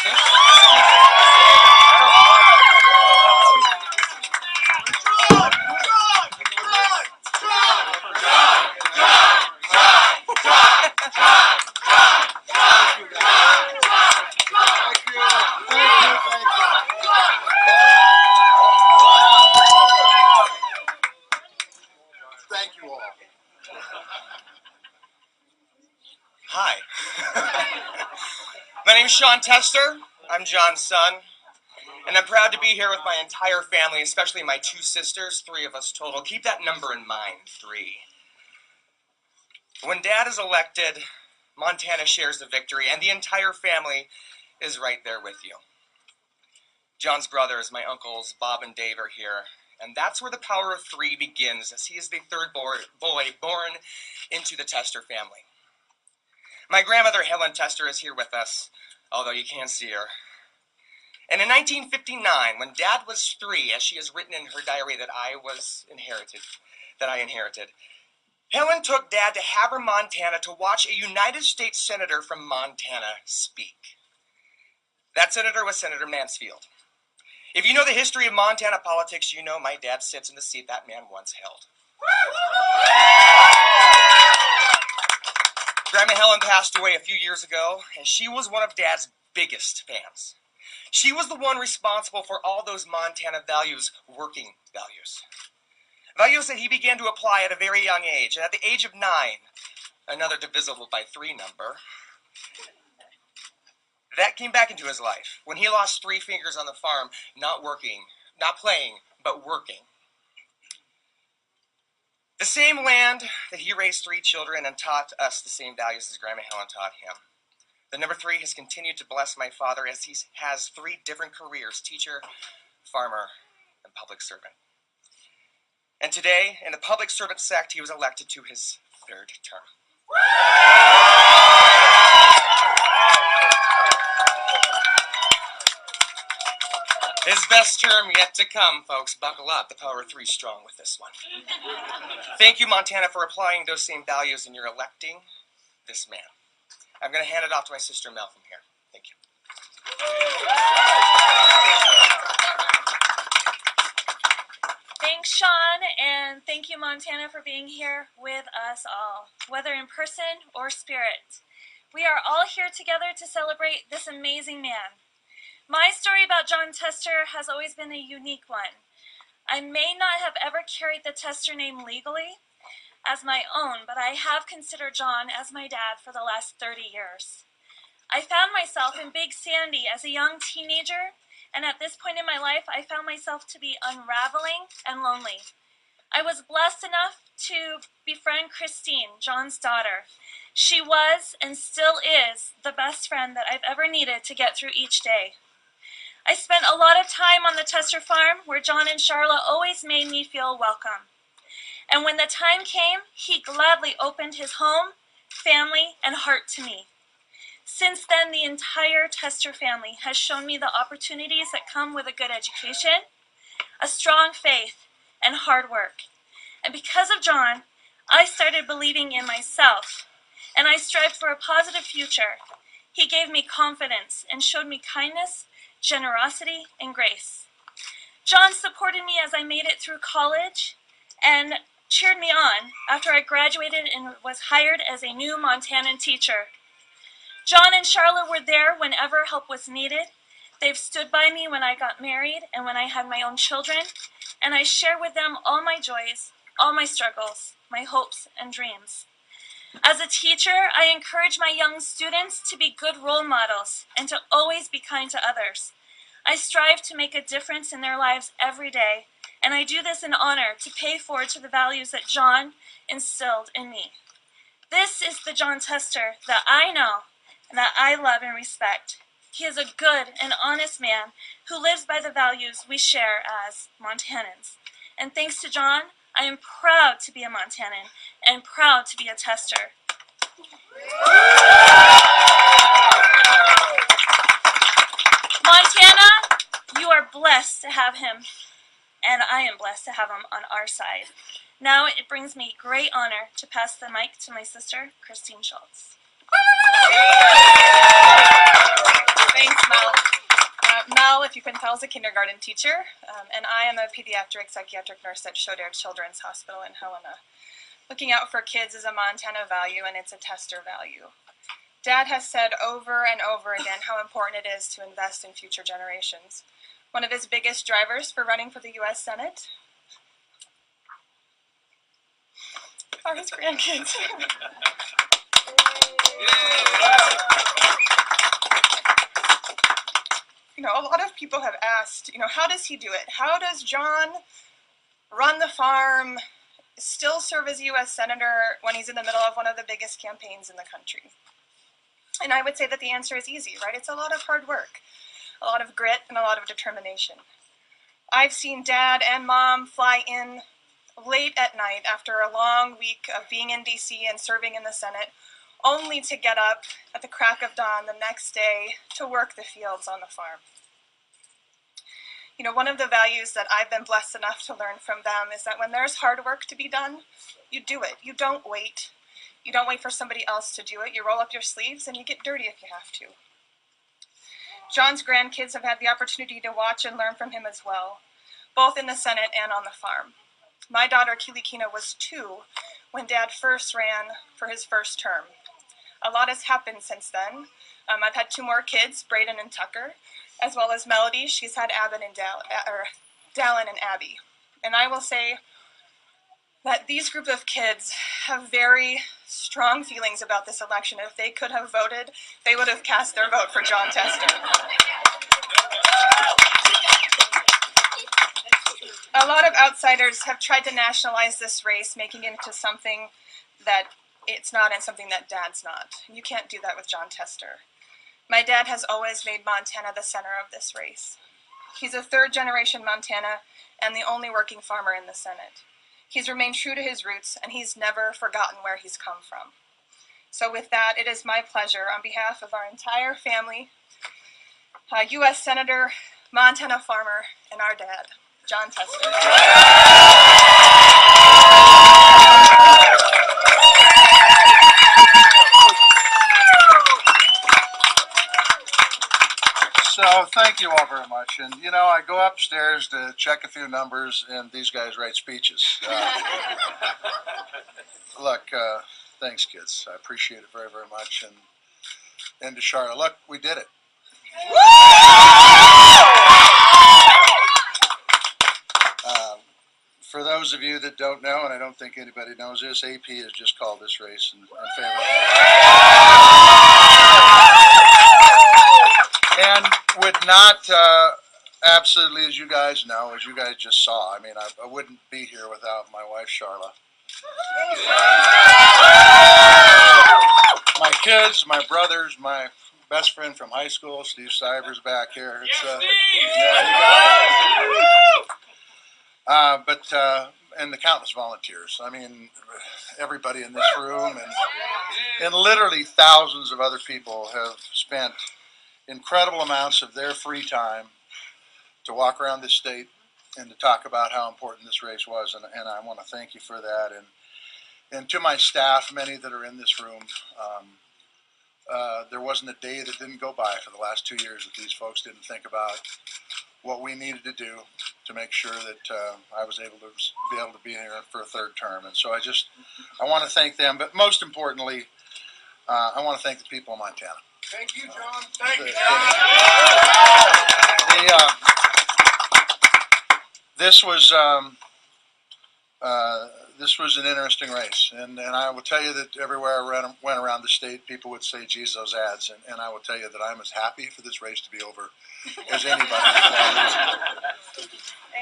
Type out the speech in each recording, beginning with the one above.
Thank you all. Hi. My name is Jon Tester. I'm Jon's son. And I'm proud to be here with my entire family, especially my two sisters, 3 of us total. Keep that number in mind, 3. When Dad is elected, Montana shares the victory, and the entire family is right there with you. Jon's brothers, my uncles, Bob and Dave, are here. And that's where the power of 3 begins, as he is the 3rd boy born into the Tester family. My grandmother, Helen Tester, is here with us, although you can't see her. And in 1959, when Dad was 3, as she has written in her diary that I inherited, Helen took Dad to Havre, Montana to watch a United States Senator from Montana speak. That senator was Senator Mansfield. If you know the history of Montana politics, you know my dad sits in the seat that man once held. Grandma Helen passed away a few years ago, and she was one of Dad's biggest fans. She was the one responsible for all those Montana values, working values. Values that he began to apply at a very young age. And at the age of 9, another divisible by 3 number, that came back into his life when he lost 3 fingers on the farm, not working, not playing, but working. The same land that he raised 3 children and taught us the same values as Grandma Helen taught him. The number 3 has continued to bless my father as he has 3 different careers: teacher, farmer, and public servant. And today, in the public servant sect, he was elected to his 3rd term. His best term yet to come, folks. Buckle up. The power of 3 strong with this one. Thank you, Montana, for applying those same values in your electing this man. I'm going to hand it off to my sister Mel from here. Thank you. Thanks, Sean, and thank you, Montana, for being here with us all, whether in person or spirit. We are all here together to celebrate this amazing man. My story about Jon Tester has always been a unique one. I may not have ever carried the Tester name legally as my own, but I have considered Jon as my dad for the last 30 years. I found myself in Big Sandy as a young teenager, and at this point in my life, I found myself to be unraveling and lonely. I was blessed enough to befriend Christine, Jon's daughter. She was, and still is, the best friend that I've ever needed to get through each day. I spent a lot of time on the Tester farm, where Jon and Charla always made me feel welcome. And when the time came, he gladly opened his home, family, and heart to me. Since then, the entire Tester family has shown me the opportunities that come with a good education, a strong faith, and hard work. And because of Jon, I started believing in myself, and I strived for a positive future. He gave me confidence and showed me kindness, generosity, and grace. Jon supported me as I made it through college and cheered me on after I graduated and was hired as a new Montanan teacher. Jon and Charla were there whenever help was needed. They've stood by me when I got married and when I had my own children, and I share with them all my joys, all my struggles, my hopes and dreams. As a teacher, I encourage my young students to be good role models and to always be kind to others. I strive to make a difference in their lives every day, and I do this in honor to pay forward to the values that Jon instilled in me. This is the Jon Tester that I know and that I love and respect. He is a good and honest man who lives by the values we share as Montanans. And thanks to Jon, I am proud to be a Montanan and proud to be a Tester. Montana, you are blessed to have him, and I am blessed to have him on our side. Now it brings me great honor to pass the mic to my sister, Christine Schultz. Thanks, Mel. Carl's a kindergarten teacher, and I am a pediatric psychiatric nurse at Shodair Children's Hospital in Helena. Looking out for kids is a Montana value, and it's a Tester value. Dad has said over and over again how important it is to invest in future generations. One of his biggest drivers for running for the U.S. Senate are his grandkids. You know, a lot of people have asked, how does he do it? How does Jon run the farm, still serve as U.S. Senator when he's in the middle of one of the biggest campaigns in the country? And I would say that the answer is easy, right? It's a lot of hard work, a lot of grit, and a lot of determination. I've seen Dad and Mom fly in late at night after a long week of being in D.C. and serving in the Senate, only to get up at the crack of dawn the next day to work the fields on the farm. You know, one of the values that I've been blessed enough to learn from them is that when there's hard work to be done, you do it. You don't wait. You don't wait for somebody else to do it. You roll up your sleeves and you get dirty if you have to. Jon's grandkids have had the opportunity to watch and learn from him as well, both in the Senate and on the farm. My daughter, Kilikina, was 2 when Dad first ran for his first term. A lot has happened since then. I've had 2 more kids, Brayden and Tucker, as well as Melody. She's had Dallin and Abby. And I will say that these group of kids have very strong feelings about this election. If they could have voted, they would have cast their vote for Jon Tester. A lot of outsiders have tried to nationalize this race, making it into something that it's not and something that Dad's not. You can't do that with Jon Tester. My dad has always made Montana the center of this race. He's a 3rd-generation Montana and the only working farmer in the Senate. He's remained true to his roots, and he's never forgotten where he's come from. So with that, it is my pleasure, on behalf of our entire family, U.S. Senator, Montana farmer, and our dad, Jon Tester. So thank you all very much. And I go upstairs to check a few numbers, and these guys write speeches. Look, thanks, kids. I appreciate it very, very much. And to Charlotte, look, we did it. For those of you that don't know, and I don't think anybody knows this, AP has just called this race in favor of me. And would not, absolutely, as you guys know, as you guys just saw, I mean, I wouldn't be here without my wife, Charlotte. My kids, my brothers, my best friend from high school, Steve Stivers, back here. It's, and the countless volunteers. I mean, everybody in this room and literally thousands of other people have spent incredible amounts of their free time to walk around this state and to talk about how important this race was, and I want to thank you for that. And to my staff, many that are in this room, there wasn't a day that didn't go by for the last 2 years that these folks didn't think about what we needed to do to make sure that I was able to be here for a 3rd term. And so I want to thank them, but most importantly, I want to thank the people of Montana. Thank you, Jon. Thank you, Jon. This was an interesting race, and I will tell you that everywhere I went around the state, people would say, "Geez, those ads," and I will tell you that I'm as happy for this race to be over as anybody.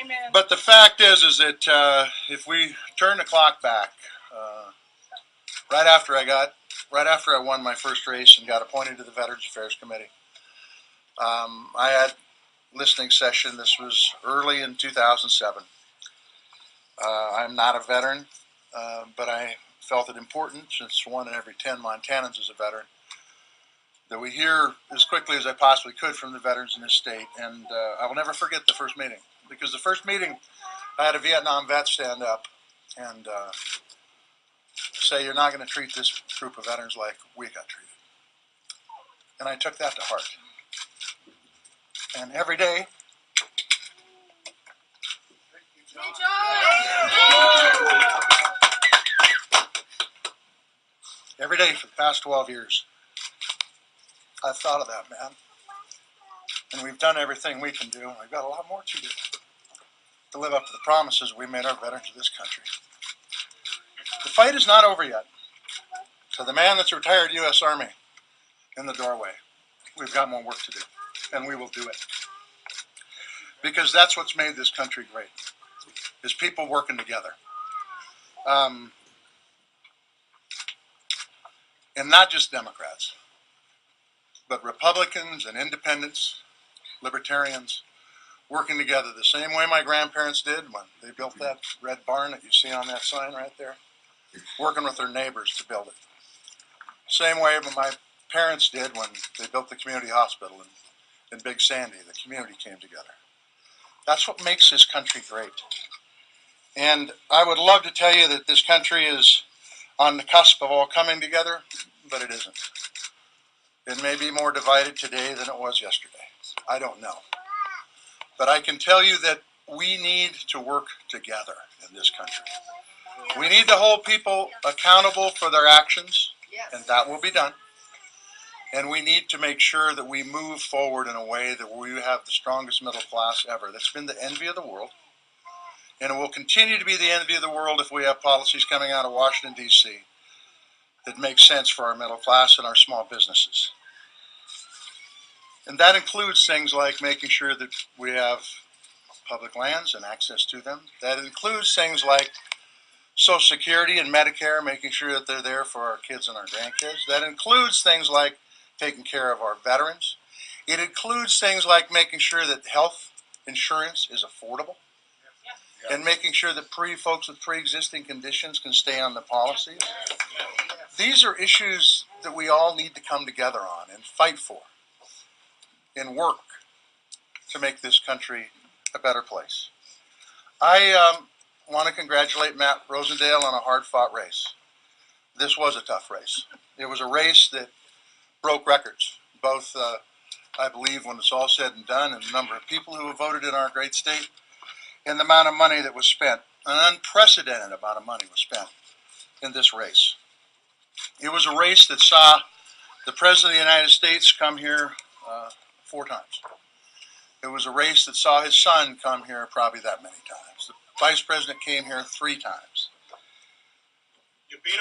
Amen. But the fact is that if we turn the clock back, right after I won my first race and got appointed to the Veterans Affairs Committee, I had listening session. This was early in 2007. I'm not a veteran, but I felt it important, since 1 in every 10 Montanans is a veteran, that we hear as quickly as I possibly could from the veterans in this state. And I will never forget the first meeting, because the first meeting I had a Vietnam vet stand up and say, "You're not going to treat this group of veterans like we got treated." And I took that to heart. And every day Every day for the past 12 years, I've thought of that, man. And we've done everything we can do, and we've got a lot more to do to live up to the promises we made our veterans of this country. The fight is not over yet. To the man that's retired U.S. Army in the doorway, we've got more work to do, and we will do it. Because that's what's made this country great, is people working together. And not just Democrats, but Republicans and independents, libertarians, working together the same way my grandparents did when they built that red barn that you see on that sign right there, working with their neighbors to build it. Same way that my parents did when they built the community hospital in Big Sandy. The community came together. That's what makes this country great. And I would love to tell you that this country is on the cusp of all coming together, but it isn't. It may be more divided today than it was yesterday. I don't know. But I can tell you that we need to work together in this country. We need to hold people accountable for their actions, and that will be done. And we need to make sure that we move forward in a way that we have the strongest middle class ever. That's been the envy of the world. And it will continue to be the envy of the world if we have policies coming out of Washington, D.C. that make sense for our middle class and our small businesses. And that includes things like making sure that we have public lands and access to them. That includes things like Social Security and Medicare, making sure that they're there for our kids and our grandkids. That includes things like taking care of our veterans. It includes things like making sure that health insurance is affordable and making sure that folks with pre-existing conditions can stay on the policies. These are issues that we all need to come together on and fight for and work to make this country a better place. I want to congratulate Matt Rosendale on a hard-fought race. This was a tough race. It was a race that broke records, both, I believe, when it's all said and done, and the number of people who have voted in our great state, and the amount of money that was spent. An unprecedented amount of money was spent in this race. It was a race that saw the President of the United States come here 4 times. It was a race that saw his son come here probably that many times. The Vice President came here 3 times.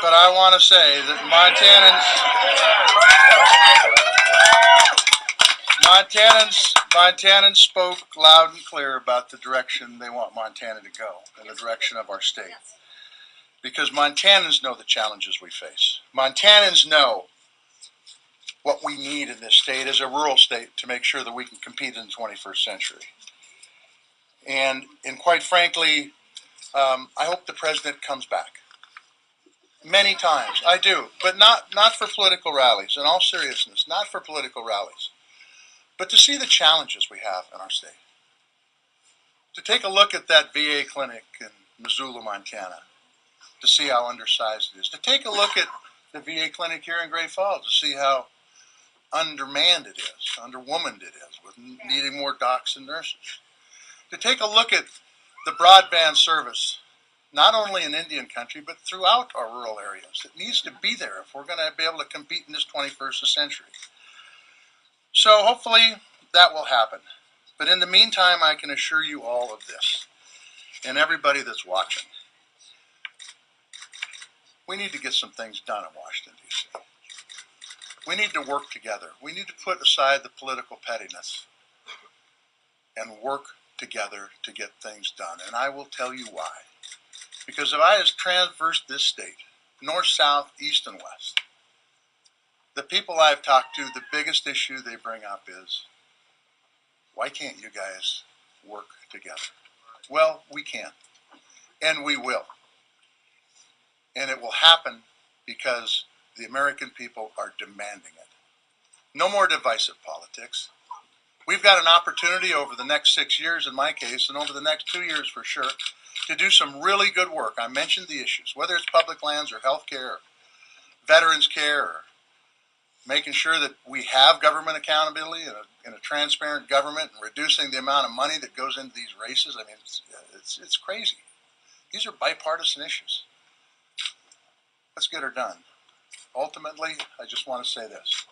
But I want to say that Montanans spoke loud and clear about the direction they want Montana to go, in the direction of our state. Because Montanans know the challenges we face. Montanans know what we need in this state as a rural state to make sure that we can compete in the 21st century. And quite frankly, I hope the president comes back. Many times, I do, but not for political rallies. In all seriousness, not for political rallies, but to see the challenges we have in our state. To take a look at that VA clinic in Missoula, Montana, to see how undersized it is. To take a look at the VA clinic here in Great Falls, to see how undermanned it is, underwomaned it is, with needing more docs and nurses. To take a look at the broadband service, not only in Indian country, but throughout our rural areas. It needs to be there if we're going to be able to compete in this 21st century. So hopefully that will happen. But in the meantime, I can assure you all of this, and everybody that's watching. We need to get some things done in Washington, D.C. We need to work together. We need to put aside the political pettiness and work together to get things done. And I will tell you why. Because if I has traversed this state, north, south, east, and west, the people I've talked to, the biggest issue they bring up is, why can't you guys work together? Well, we can, and we will. And it will happen because the American people are demanding it. No more divisive politics. We've got an opportunity over the next 6 years, in my case, and over the next 2 years for sure, to do some really good work. I mentioned the issues, whether it's public lands or health care, or veterans care, or making sure that we have government accountability in a transparent government, and reducing the amount of money that goes into these races. I mean, it's crazy. These are bipartisan issues. Let's get her done. Ultimately, I just want to say this.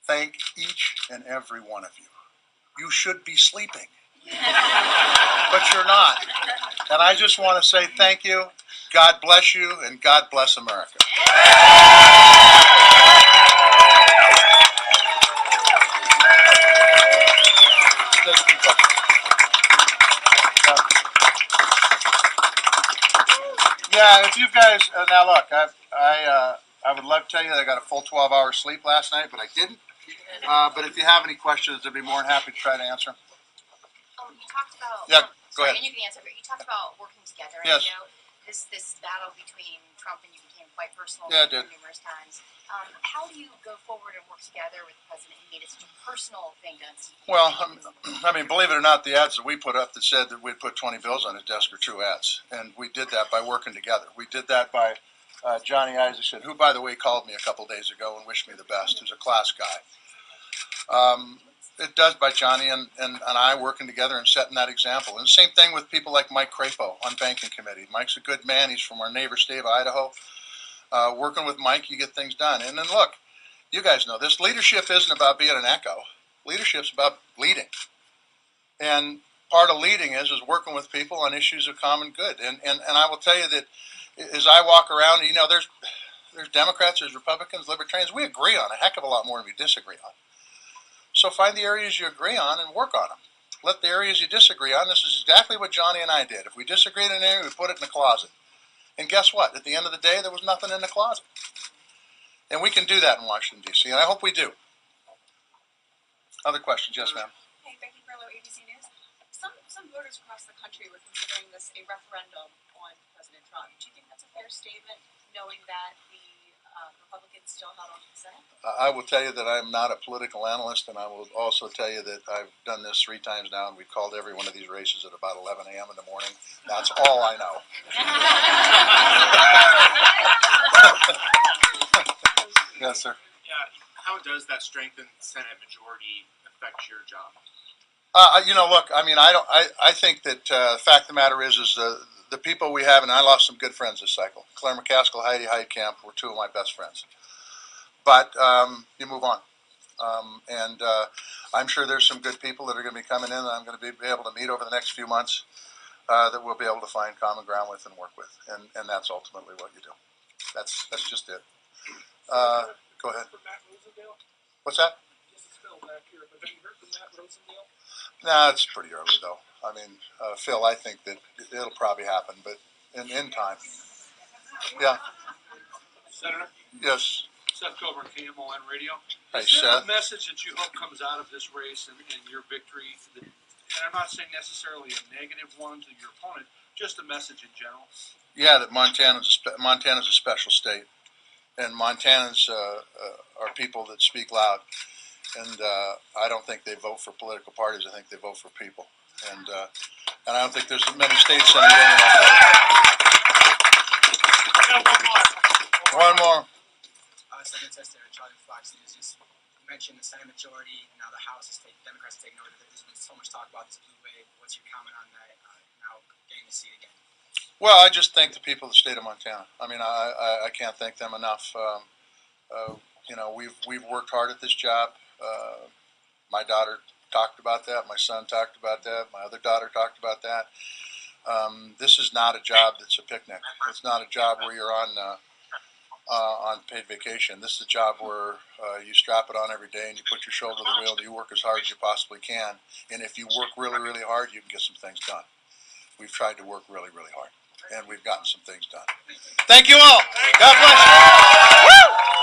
Thank each and every one of you. You should be sleeping, but you're not. And I just want to say thank you. God bless you, and God bless America. Yeah, if you guys now look, I would love to tell you that I got a full 12-hour sleep last night, but I didn't. But if you have any questions, I'd be more than happy to try to answer them. You talked about Yeah, go ahead. And you can answer, but you talked about working together. Yes. And, this battle between Trump and you became quite personal. Yeah, it did. Numerous times. How do you go forward and work together with the president? He made it such a personal thing done. Well, I mean, believe it or not, the ads that we put up that said that we'd put 20 bills on his desk are true ads, and we did that by working together. We did that by Johnny Isakson, who, by the way, called me a couple days ago and wished me the best. Who's a class guy. It does by Johnny and I working together and setting that example. And the same thing with people like Mike Crapo on Banking Committee. Mike's a good man. He's from our neighbor state of Idaho. Working with Mike, you get things done. And then look, you guys know this. Leadership isn't about being an echo. Leadership's about leading. And part of leading is working with people on issues of common good. And I will tell you that as I walk around, you know, there's Democrats, there's Republicans, Libertarians. We agree on a heck of a lot more than we disagree on. So find the areas you agree on and work on them. Let the areas you disagree on, this is exactly what Johnny and I did. If we disagreed in an area, we put it in the closet. And guess what? At the end of the day, there was nothing in the closet. And we can do that in Washington, D.C., and I hope we do. Other questions? Yes, ma'am. Hey, Becky Perlow, ABC News. Some voters across the country were considering this a referendum on President Trump. Do you think that's a fair statement, knowing that the Republicans still held on to the Senate? I will tell you that I'm not a political analyst, and I will also tell you that I've done this 3 times now, and we've called every one of these races at about 11 a.m. in the morning. That's all I know. Yes, sir. Yeah, how does that strengthened Senate majority affect your job? You know, look, I mean, I think that the fact of the matter is the people we have, and I lost some good friends this cycle. Claire McCaskill, Heidi Heitkamp were 2 of my best friends. But you move on. And I'm sure there's some good people that are going to be coming in that I'm going to be able to meet over the next few months that we'll be able to find common ground with and work with. And that's ultimately what you do. That's just it. Go ahead. What's that? Nah, it's pretty early though. I mean, Phil, I think that it'll probably happen, but in time. Yeah. Senator? Yes. Seth Coburn, KMON Radio. Hey, Is there Seth. a message that you hope comes out of this race and your victory? And I'm not saying necessarily a negative one to your opponent, just a message in general. Yeah, that Montana's a special state, and Montanans are people that speak loud. And I don't think they vote for political parties. I think they vote for people. And I don't think there's many states in the union like that. One more. Jon Tester, Charlie Fox News. You mentioned the Senate majority, and now the House is Democrats taking over. There's been so much talk about this blue wave. What's your comment on that? Now getting to see it again. Well, I just thank the people of the state of Montana. I mean, I can't thank them enough. You know, we've worked hard at this job. My daughter talked about that. My son talked about that. My other daughter talked about that. This is not a job that's a picnic. It's not a job where you're on paid vacation. This is a job where you strap it on every day and you put your shoulder to the wheel and you work as hard as you possibly can. And if you work really, really hard, you can get some things done. We've tried to work really, really hard, and we've gotten some things done. Thank you all. God bless you. Woo!